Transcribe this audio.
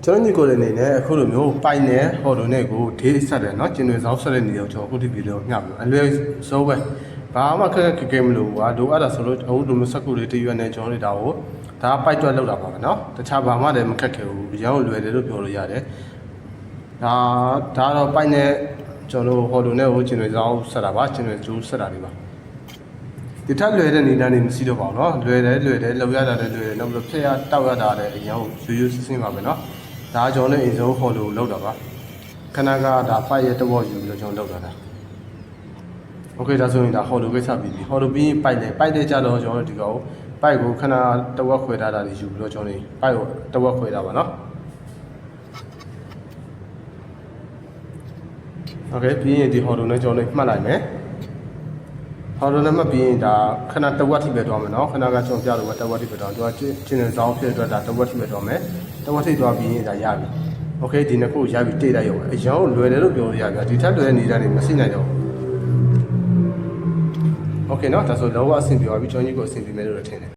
ကျွန်တော်ညီကိုလည်းနေနဲ့အခုလိုမျိုးပိုက်နဲ့ဟော်ဒိုနဲ့ကိုဒေးဆက်တယ်เนาะကျင်တွေစောင်းဆက်တဲ့နေတော့ကျွန်တော်အခုဒီဗီဒီယိုမျှပြီးအလွယ်ဆုံးပဲဘာမှခက်ခဲမလို့ကွာတို့အဲ့ဒါဆိုလို့အခုလိုမျိုးစက်ကူလေးတရွက်နဲ့ကျွန်တော်တို့ဒါကိုဒါပိုက်တွက်လောက်တာပါပဲเนาะတခြားဘာမှလည်းမခက်ခဲဘူးအရင်ကလွယ်တယ်လို့ပြောလို့ရတယ်ဒါတော့ပိုက်နဲ့ကျွန်တော်ဟော်ဒိုနဲ့ကိုကျင်တွေစောင်းဆက်တာပါကျင်တွေကျိုးဆက်တာတွေပါဒီထက်လွယ်တဲ့နေသားတွေမရှိတော့ပါဘူးเนาะလွယ်တယ်လောက်ရတာလည်းလွယ်တယ်နောက်ပြီးဖြစ်ရတောက်ရတာလည်းအရင်ရိုးစင်းပါပဲเนาะဒါကျွန်တော်လည်းအိမ်ဆုံးဟော်လို့လောက်တာပါခဏကဒါဖိုက်ရဲ့တဘောယူပြီးတော့ကျွန်တော်လောက်တာโอเคဒါဆိုရင်ဒါဟော်လို့ကိစ္စပြီးပြီဟော်လို့ပြီးရင်ပိုက်တယ်ကြတော့ကျွန်တော်တို့ဒီကောင်ပိုက်ကိုခဏတဝက်ခွဲထားတာတွေယူပြီးတော့ကျွန်တော်ပိုက်ကိုတဝက်ခွဲတာပါเนาะโอเคပြီးရင်ဒီဟော်လို့နဲ့ကျွန်တော်တို့မှတ်လိုက်မယ်ဟော်လို့နဲ့မှတ်ပြီးရင်ဒါခဏတဝက်ထိပဲသွားမယ်เนาะခဏကကျွန်တော်ပြလို့တဝက်ထိပဲသွားသူကချင်းနေဆောင်ဖြစ်အတွက်ဒါတဝက်ထိပဲသွားမယ်တဝက်ထိသွားပြီးရင်ဒါရပြီโอเคဒီနှစ်ခုရပြီတိတ်လိုက်ရောအရောလွယ်တယ်လို့ပြောလို့ရပြီဒီထက်လွယ်တဲ့နေတာတွေမရှိနိုင်တော့โอเคเนาะဒါဆိုလောကအဆင်ပြေပါပြီကျွန်တော်ကြီးကိုအဆင်ပြေမယ်လို့ထင်တယ်